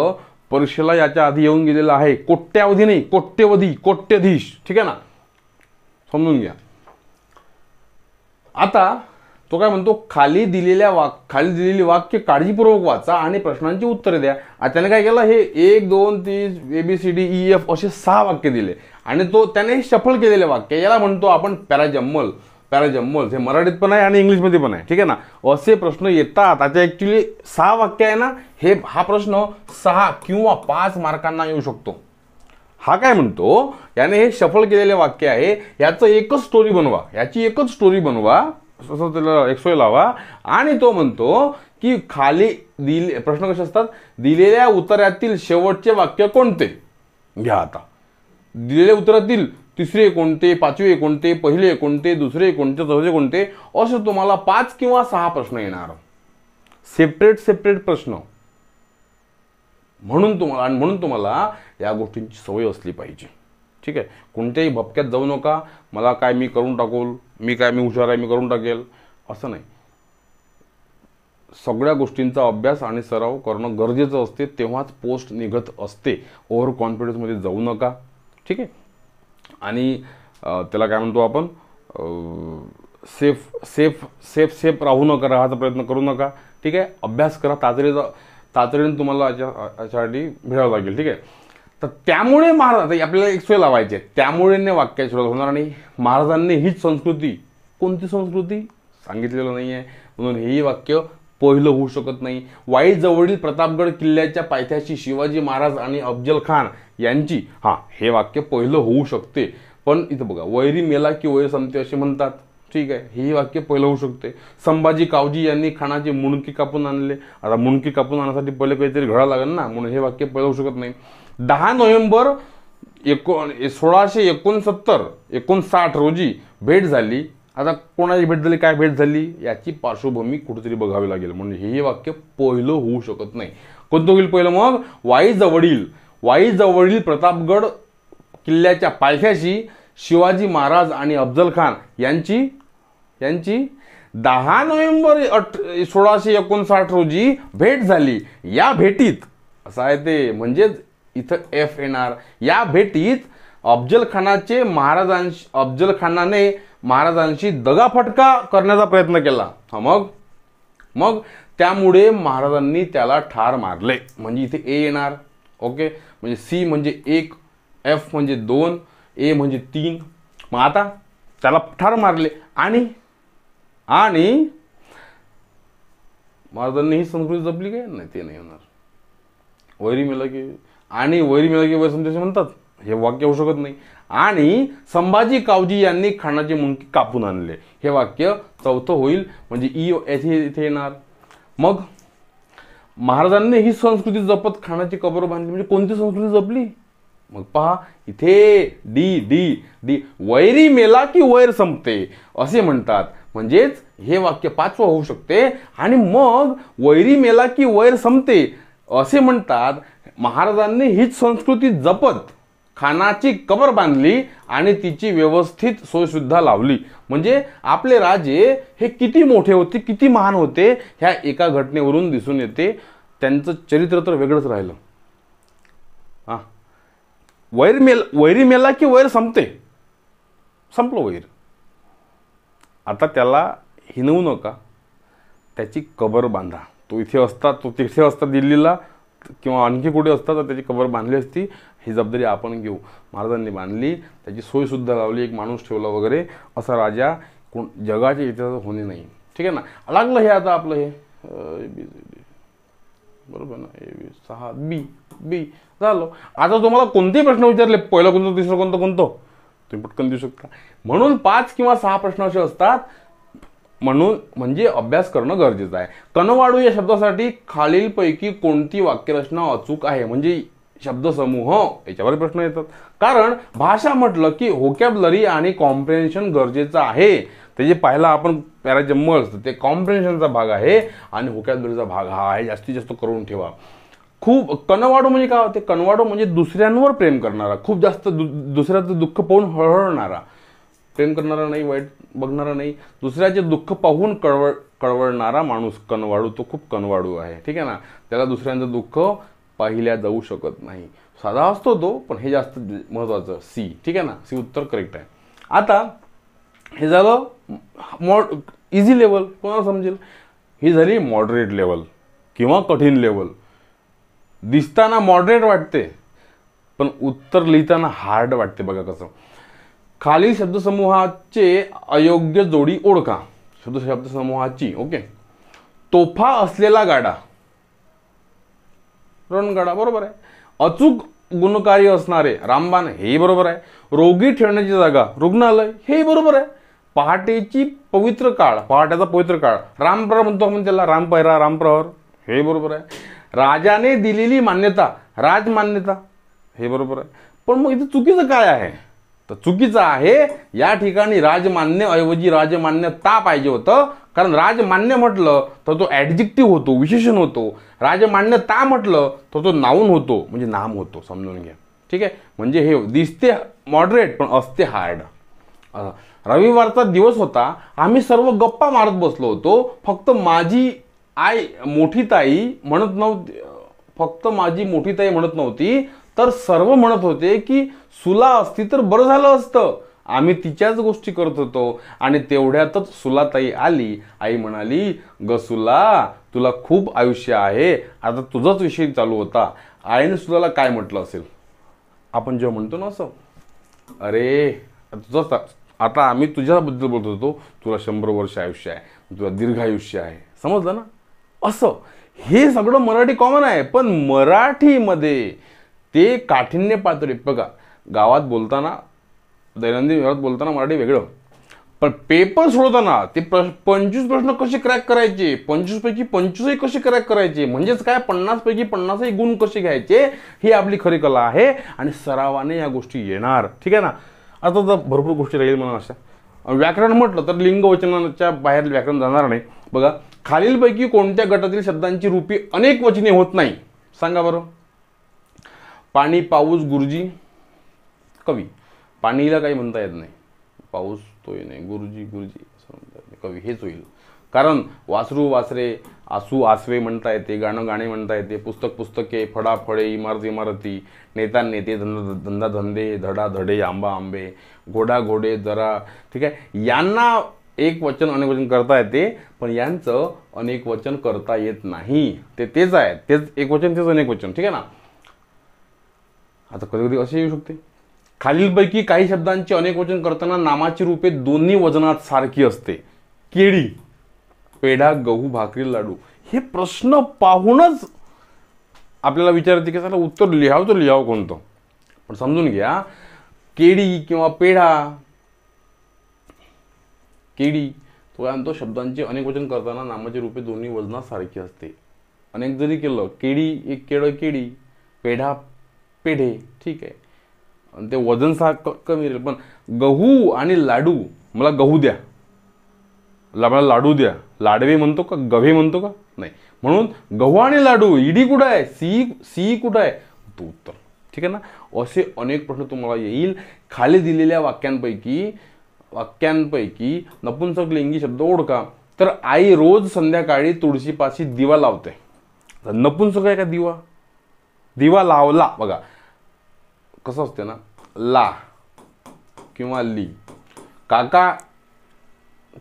परीक्षेला याच्या आधी येऊन गेलेला आहे. कोट्यावधी नाही, कोट्यवधी, कोट्यधीश. ठीक आहे ना, समजून घ्या. आता तो काय म्हणतो, खाली दिलेली वाक्य काळजीपूर्वक वाचा आणि प्रश्नांची उत्तरे द्या. आता त्याने काय केलं, हे 1 2 3 ABCDEF असे 6 वाक्य दिले आणि त्याने शफल केलेले वाक्य, याला म्हणतो आपण पॅराजम्मल. हे मराठीत पण आहे आणि इंग्लिशमध्ये पण आहे. ठीक आहे ना, असे प्रश्न येतात. आता ऍक्च्युली 6 वाक्य आहे ना, हा प्रश्न 6 किंवा 5 मार्कांना येऊ शकतो. हा काय म्हणतो, याने हे शफल केलेले वाक्य आहे, याची एकच स्टोरी बनवा, त्याला एक्सोय लावा. आणि तो म्हणतो की खाली प्रश्न कसे असतात, दिलेल्या उत्तरातील शेवटचे वाक्य कोणते घ्या. आता दिलेल्या उत्तरातील तिसरे कोणते, पाचवे कोणते, पहिले कोणते, दुसरे कोणते, चौथे कोणते, असे तुम्हाला 5 किंवा 6 प्रश्न येणार, सेपरेट प्रश्न. म्हणून तुम्हाला या गोष्टींची सवय असली पाहिजे. ठीक आहे, कोणत्याही भपक्यात जाऊ नका, मी करून टाकू, मी हुशार आहे, मी करून टाकेल, असं नाही. सगळ्या गोष्टींचा अभ्यास आणि सराव करणं गरजेचं असते, तेव्हाच पोस्ट निघत असते. ओव्हर कॉन्फिडन्समध्ये जाऊ नका. ठीक आहे, आणि त्याला काय म्हणतो आपण, सेफ राहायचा प्रयत्न करू नका. ठीक आहे, अभ्यास करा, तातडीने तुम्हाला याच्यासाठी भेटावं लागेल. ठीक आहे, तर त्यामुळे महाराज आपल्याला एक सोय लावायची आहे, त्यामुळे वाक्याची सुरुवात होणार नाही. महाराजांनी हीच संस्कृती, कोणती संस्कृती सांगितलेलं नाही आहे, म्हणून हेही वाक्य पहिलं होऊ शकत नाही. वाई जवळील प्रतापगड किल्ल्याच्या पायथ्याशी शिवाजी महाराज आणि अफजल खान यांची, हे वाक्य पहिलं होऊ शकते. पण इथं बघा, वैरी मेला की वैर संपते असे म्हणतात. ठीक आहे, हे वाक्य पहिलं होऊ शकते. संभाजी कावजी यांनी खानाची मुंडकी कापून आणले. आता मुंडकी कापून आणण्यासाठी पहिले काहीतरी घडा लागेल ना, म्हणून हे वाक्य पहिलं होऊ शकत नाही. 10 नोव्हेंबर 1659 रोजी भेट झाली. आता कोणाची भेट झाली, काय भेट झाली, याची पार्श्वभूमी कुठेतरी बघावी लागेल, म्हणजे हे वाक्य पहिलं होऊ शकत नाही. कोणतं होईल पहिलं मग, वाई जवळील प्रतापगड किल्ल्याच्या पायथ्याशी शिवाजी महाराज आणि अफजल खान यांची 10 नोव्हेंबर 1659 रोजी भेट झाली. या भेटीत असं आहे ते, म्हणजेच इथं F येणार. या भेटीत अफजल खानाने महाराजांशी दगाफटका करण्याचा प्रयत्न केला. मग त्यामुळे महाराजांनी त्याला ठार मारले, म्हणजे इथे A येणार. ओके, म्हणजे C म्हणजे 1, F म्हणजे 2, A म्हणजे 3. मग आता त्याला ठार मारले आणि महाराजांनी ही संस्कृती जपली काय, नाही ते नाही होणार. वैरी मेला की वैर संदेश म्हणतात, हे वाक्य होऊ शकत नाही. आणि संभाजी कावजी यांनी खानाची मुंडकी कापून आणले, हे वाक्य चौथं होईल, म्हणजे इथे येणार. मग महाराजांनी ही संस्कृती जपत खानाची कबर बांधली, म्हणजे कोणती संस्कृती जपली, मग पहा इथे डी वैरी मेला की वैर संपते असे म्हणतात, म्हणजेच हे वाक्य 5वं होऊ शकते. आणि मग वैरी मेला की वैर संपते असे म्हणतात, महाराजांनी हीच संस्कृती जपत खानाची कबर बांधली आणि तिची व्यवस्थित सोय सुद्धा लावली. म्हणजे आपले राजे हे किती मोठे होते, किती महान होते, ह्या एका घटनेवरून दिसून येते. त्यांचं चरित्र तर वेगळंच राहिलं. वैरी मेला की वैर संपते, संपलं वैर. आता त्याला हिनवू नका, त्याची कबर बांधा. तो इथे असता, तो तिथे असता दिल्लीला किंवा आणखी कुठे असता तर त्याची कबर बांधली असती. ही जबाबदारी आपण घेऊ. महाराजांनी बांधली, त्याची सोय सुद्धा लावली, एक माणूस ठेवला वगैरे. असा राजा जगाच्या इतिहासात होणे नाही. ठीक आहे ना, लागलं हे आता आपलं हे बरोबर ना, 6 बी झालं. आता तुम्हाला कोणतेही प्रश्न विचारले, पहिलं कोणतं, दुसरं कोणतं, तुम्ही पटकन देऊ शकता. म्हणून 5 किंवा 6 प्रश्न असे असतात, म्हणजे अभ्यास करणं गरजेचं आहे. कनवाडू या शब्दासाठी खालीलपैकी कोणती वाक्यरचना अचूक आहे, म्हणजे शब्दसमूह याच्यावर प्रश्न येतात. कारण भाषा म्हटलं की व्होकॅब्युलरी आणि कॉम्प्रिहेन्शन गरजेचं आहे. ते जे पाहिलं आपण पॅराजम्मल असतं ते कॉम्प्रिहेन्शनचा भाग आहे आणि व्होकॅब्युलरीचा भाग हा आहे. जास्तीत जास्त करून ठेवा. खूप कनवाडू म्हणजे काय होते, कनवाडू म्हणजे दुसऱ्यांवर प्रेम करणारा, खूप जास्त दुसऱ्याचं दुःख पाहून हळहळणारा, प्रेम करणारा नाही, वाईट बघणारा नाही, दुसऱ्याचे दुःख पाहून कळवळणारा माणूस कनवाडू, तो खूप कनवाडू आहे. ठीक आहे ना, त्याला दुसऱ्यांचं दुःख पाहिल्या जाऊ शकत नाही. साधा असतो तो, पण हे जास्त महत्वाचं. सी. ठीक आहे ना, सी उत्तर करेक्ट आहे. आता हे झालं इझी लेवल, कोणाला समजेल. ही झाली मॉडरेट लेवल किंवा कठीण लेवल. दिसताना मॉडरेट वाटते, पण उत्तर लिहिताना हार्ड वाटते. बघा कसं. खालील शब्दसमूहाचे अयोग्य जोडी ओळखा. शब्दसमूहाची. ओके. तोफा असलेला गाडा, रणगाडा, बरोबर आहे. अचूक गुणकारी असणारे, रामबाण, हे बरोबर आहे. रोगी ठेवण्याची जागा, रुग्णालय, हे बरोबर आहे. पहाटेची पवित्र काळ, पहाटेचा पवित्र काळ, रामप्रहर म्हणतो आपण त्याला, रामपैरा, रामप्रहर, हे बरोबर आहे. राजाने दिलेली मान्यता, राजमान्यता, हे बरोबर आहे. पण मग इथं चुकीचं काय आहे? तर चुकीचं आहे या ठिकाणी राजमान्य ऐवजी राजमान्यता पाहिजे होतं. कारण राजमान्य म्हटलं तर तो ॲडजेक्टिव्ह होतो, विशेषण होतो. राजमान्यता म्हटलं तर तो नाऊन होतो, म्हणजे नाम होतो. समजून घ्या. ठीक आहे. म्हणजे हे दिसते मॉडरेट पण असते हार्ड. रविवारचा दिवस होता. आम्ही सर्व गप्पा मारत बसलो होतो. फक्त माझी मोठी ताई म्हणत नव्हती, तर सर्व म्हणत होते की सुला असती तर बरं झालं असतं. आम्ही तिच्याच गोष्टी करत होतो आणि तेवढ्यातच सुलाताई आली. आई म्हणाली, ग सुला, तुला खूप आयुष्य आहे. आता तुझाच विषय चालू होता. आईने सुलाला काय म्हटलं असेल? आपण जेव्हा म्हणतो ना असं, अरे तुझं आता आम्ही तुझ्याबद्दल बोलत होतो, तुला 100 वर्ष आयुष्य आहे, तुला दीर्घ आयुष्य आहे. समजलं ना? असं हे सगळं मराठी कॉमन आहे. पण मराठीमध्ये ते काठिण्य पातळी. बघा, गावात बोलताना, दैनंदिन व्यवहारात बोलताना मराठी वेगळं, पण पेपर सोडवताना ते 25 प्रश्न कसे क्रॅक करायचे, 25 पैकी 25 कसे क्रॅक करायचे, म्हणजेच काय 50 पैकी 50 गुण कसे घ्यायचे, ही आपली खरी कला आहे. आणि सरावाने या गोष्टी येणार. ठीक आहे ना? आता तर भरपूर गोष्टी राहील म्हणून अशा. व्याकरण म्हटलं तर लिंग वचनाच्या बाहेर व्याकरण जाणार नाही. बघा, खालीलपैकी कोणत्या गटातील शब्दांची रूपी अनेक वचने होत नाही? सांगा बरं. पाणी, पाऊस, गुरुजी, कवी. पाणीला काही म्हणता येत नाही, पाऊस तोही नाही, गुरुजी असं म्हणता येत नाही, कवी हेच होईल. कारण वासरू वासरे, आसू आसवे म्हणता येते, गाणं गाणे म्हणता येते, पुस्तक पुस्तके, फडा फळे, इमारत इमारती, नेता नेते, धंदा धंदे, धडा धडे, आंबा आंबे, घोडा घोडे, जरा. ठीक आहे. यांना एक वचन अनेक वचन करता येते, पण यांचं अनेक वचन करता येत नाही. तेच आहे, तेच एक वचन, तेच अनेक वचन. ठीक आहे ना? आता कधी कधी असे येऊ शकते, खालीलपैकी काही शब्दांचे अनेक वचन करताना नामाची रूपे दोन्ही वजनात सारखी असते. केळी, पेढा, गहू, भाकरी, लाडू. हे प्रश्न पाहूनच आपल्याला विचारते की चला उत्तर लिहावं तर लिहावं कोणतं. पण समजून घ्या, केळी किंवा पेढा, केळी तो काय म्हणतो, शब्दांचे अनेक वचन करताना नामाची रूपे दोन्ही वजनात सारखी असते. अनेक जरी केलं, केळी एक केळं केळी, पेढा पेढे. ठीक आहे. आणि ते वजन कमी राहील. पण गहू आणि लाडू, मला गहू द्या, मला लाडू द्या, लाडवे म्हणतो का, गव्हे म्हणतो का? नाही. म्हणून गहू आणि लाडू, ईडी कुठं आहे, सी कुठं आहे, तो उत्तर. ठीक आहे ना? असे अनेक प्रश्न तुम्हाला येईल. खाली दिलेल्या वाक्यांपैकी नपुंसकलिंगी शब्द ओळखा. तर आई रोज संध्याकाळी तुळशीपाशी दिवा लावते. नपुंसक आहे का दिवा? दिवा लावला. बघा कसं असते ना, ला किंवा ली. काका,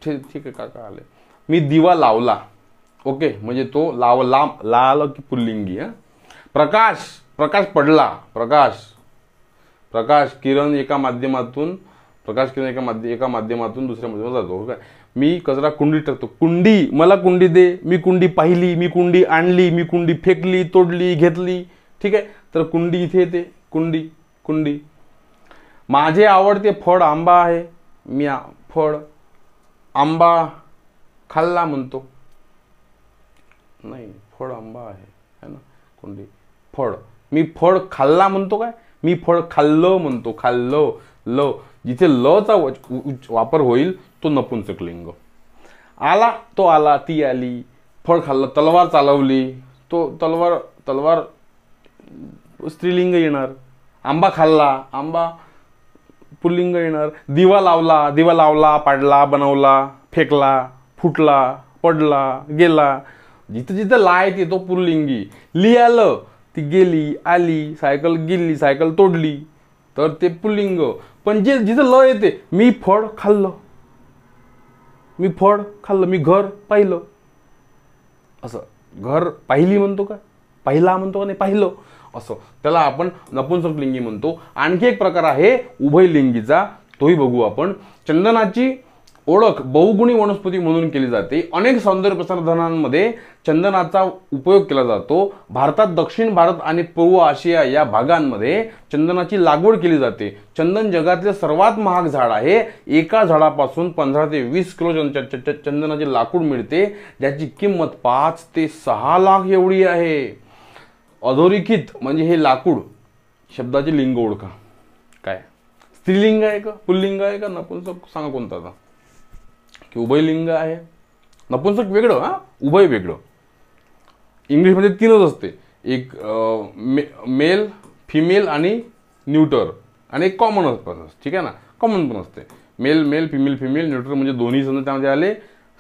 ठीक आहे, काका आले, मी दिवा लावला. ओके, म्हणजे तो लावला, लाल की पुल्लिंगी. प्रकाश पडला, प्रकाश किरण एका माध्यमातून दुसऱ्या माध्यमातून जातो. काय, मी कचरा कुंडीत टाकतो. कुंडी, मला कुंडी दे, मी कुंडी पाहिली, मी कुंडी आणली, मी कुंडी फेकली, तोडली, घेतली. ठीक आहे. तर कुंडी इथे येते, कुंडी. माझे आवडते फळ आंबा आहे, मी फळ आंबा खाल्ला म्हणतो. नाही, फळ आंबा आहे ना, कुंडी फळ, मी फळ खाल्ला म्हणतो. काय, मी फळ खाल्लं म्हणतो. खाल्लं, ल, जिथे ल चा वापर होईल तो नपुंसकलिंग. आला, तो आला, ती आली. फळ खाल्लं, तलवार चालवली, तो तलवार स्त्रीलिंग येणार. आंबा खाल्ला, आंबा पुल्लिंग येणार. दिवा लावला, पाडला, बनवला, फेकला, फुटला, पडला, गेला. जिथं ला येते तो पुल्लिंगी. लिहालं, ती गेली आली, सायकल गेली, सायकल तोडली, तर ते पुल्लिंग. पण जे जिथं ल येते, मी फळ खाल्लं, मी फळ खाल्लं, मी घर पाहिलं, असं घर पाहिली म्हणतो का, पाहिला म्हणतो का, नाही पाहिलं, असं त्याला आपण नपुंसकलिंगी म्हणतो. आणखी एक प्रकार आहे उभयलिंगीचा, तोही बघू आपण. चंदनाची ओळख बहुगुणी वनस्पती म्हणून केली जाते. अनेक सौंदर्य प्रसाधनांमध्ये चंदनाचा उपयोग केला जातो. भारतात, दक्षिण भारत आणि पूर्व आशिया या भागांमध्ये चंदनाची लागवड केली जाते. चंदन जगातले सर्वात महाग झाड आहे. एका झाडापासून 15 ते 20 किलो चंदनाचे लाकूड मिळते, ज्याची किंमत 5 ते 6 लाख एवढी आहे. अधोरेखित म्हणजे हे लाकूड शब्दाचे लिंग ओळखा. काय स्त्रीलिंग आहे का, पुल्लिंग आहे का, नपुंसक, सांगा कोणता आता, की उभयलिंग आहे. नपुंसक वेगळं, उभय वेगळं. इंग्लिशमध्ये 3च असते, एक मेल, फिमेल आणि न्यूटर, आणि एक कॉमन असतं, ठीक आहे ना, कॉमन पण असते. Male male, female female, neuter म्हणजे दोन्ही समजा त्यामध्ये आले,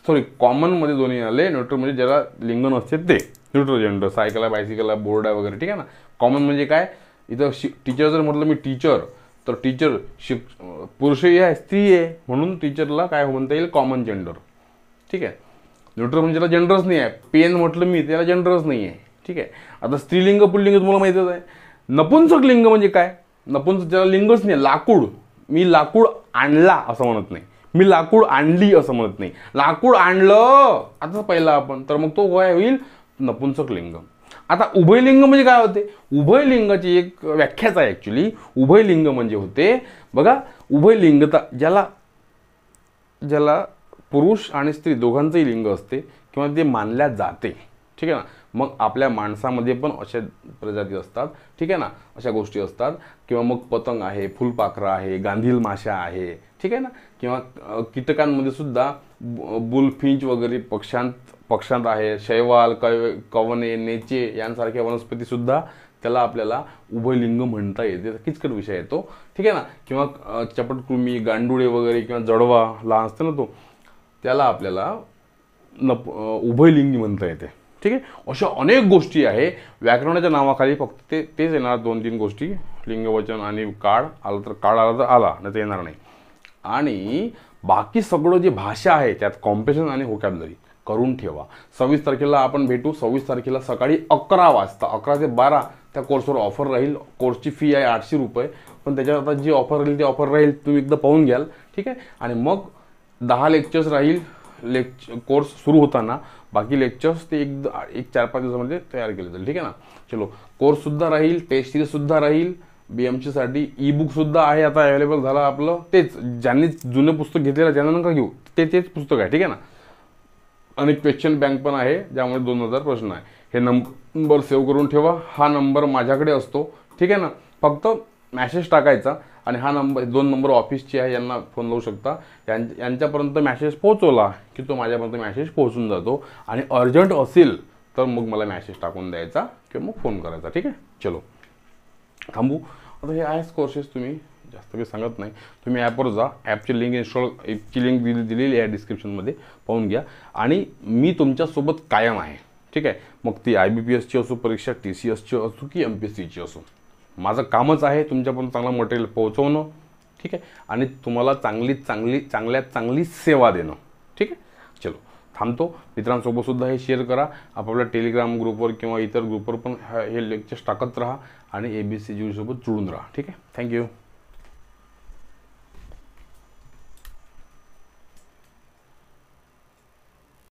सॉरी कॉमन मध्ये दोन्ही आले, न्यूटर म्हणजे ज्याला लिंग नसते ते न्यूट्रल जेंडर, सायकल आहे, बायसिकल आहे, बोर्ड आहे वगैरे, ठीक आहे ना. कॉमन म्हणजे काय, इथं टीचर जर म्हटलं मी टीचर, तर टीचर पुरुषही आहे स्त्री आहे, म्हणून टीचरला काय म्हणता येईल, कॉमन जेंडर, ठीक आहे. न्यूट्रल म्हणजे त्याला जेंडरच नाही आहे. पेन म्हटलं मी, त्याला जेंडरच नाही आहे, ठीक आहे. आता स्त्रीलिंग पुल्लिंग तुम्हाला माहितीच आहे. नपुंसक लिंग म्हणजे काय, नपुंसक ज्याला लिंगच नाही, लाकूड, मी लाकूड आणला असं म्हणत नाही, मी लाकूड आणली असं म्हणत नाही, लाकूड आणलं आता पहिला आपण, तर मग तो काय होईल, नपुंसक लिंग. आता उभयलिंग म्हणजे काय होते, उभयलिंगाची एक व्याख्याच आहे ऍक्च्युली. उभयलिंग म्हणजे होते बघा, उभयलिंगता ज्याला ज्याला पुरुष आणि स्त्री दोघांचंही लिंग असते किंवा ते मानल्या जाते, ठीक आहे ना. मग आपल्या माणसामध्ये पण अशा प्रजाती असतात, ठीक आहे ना, अशा गोष्टी असतात. किंवा मग पतंग आहे, फुलपाखरं आहे, गांधील माशा आहे, ठीक आहे ना. किंवा कीटकांमध्ये सुद्धा बुलफिंच वगैरे पक्ष्यांत आहे, शैवाल, कवणे, नेचे यांसारख्या वनस्पती सुद्धा त्याला आपल्याला उभयलिंग म्हणता येते. किचकट विषय येतो, ठीक आहे ना. किंवा चपटकृमी, गांडुळे वगैरे, किंवा जडवा लहान असते ना तो, त्याला आपल्याला उभयलिंगी म्हणता येते, ठीक आहे. अशा अनेक गोष्टी आहे. व्याकरणाच्या नावाखाली फक्त तेच येणार 2-3 गोष्टी, लिंगवचन आणि काळ आला तर काळ आला तर आला, नाही तर येणार नाही. आणि बाकी सगळं जे भाषा आहे त्यात कॉम्प्रेशन आणि व्होकॅब्युलरी करून ठेवा. 26 तारखेला आपण भेटू. 26 तारखेला सकाळी 11 वाजता, 11 ते 12 त्या कोर्सवर ऑफर राहील. कोर्सची फी आहे 800 रुपये, पण त्याच्यावर आता जी ऑफर राहील ती ऑफर राहील, तुम्ही एकदा पाहून घ्याल, ठीक आहे. आणि मग 10 लेक्चर्स राहील कोर्स सुरू होताना. बाकी लेक्चर्स ते एक 4-5 दिवसामध्ये तयार केले जाईल, ठीक आहे ना. चलो, कोर्स सुद्धा राहील, टेस्ट सिरीज सुद्धा राहील. BMC साठी ई बुक सुद्धा आहे आता अवेलेबल झालं आपलं. तेच ज्यांनी जुनं पुस्तक घेतलेलं त्यांना नका घेऊ, तेच पुस्तक आहे, ठीक आहे ना. आणि क्वेश्चन बँक पण आहे, ज्यामध्ये 2000 प्रश्न आहे. हे नंबर सेव्ह करून ठेवा. हा नंबर माझ्याकडे असतो, ठीक आहे ना. फक्त मॅसेज टाकायचा, आणि हा नंबर 2 नंबर ऑफिसचे आहे, यांना फोन लावू शकता. यांच्यापर्यंत मॅसेज पोहोचवला की तो माझ्यापर्यंत मॅसेज पोहोचून जातो. आणि अर्जंट असेल तर मग मला मॅसेज टाकून द्यायचा किंवा मग फोन करायचा, ठीक आहे. चलो थांबू आता. हे आहेच कोर्सेस, तुम्ही जास्त काही सांगत नाही. तुम्ही ॲपवर जा, ॲपची लिंक ॲपची लिंक दिलेली आहे डिस्क्रिप्शनमध्ये, पाहून घ्या. आणि मी तुमच्यासोबत कायम आहे, ठीक आहे. मग ती IBPSची असो परीक्षा, TCSची असो की MPSCची असो, माझं कामच आहे तुमच्यापर्यंत चांगलं मटेरियल पोहोचवणं, ठीक आहे. आणि तुम्हाला चांगल्यात चांगली सेवा देणं, ठीक आहे. चलो थांबतो. मित्रांसोबत सुद्धा हे शेअर करा. आपापल्या टेलिग्राम ग्रुपवर किंवा इतर ग्रुपवर पण हे लेक्चर्स टाकत राहा. आणि ABC सोबत जुळून राहा, ठीक आहे. थँक्यू.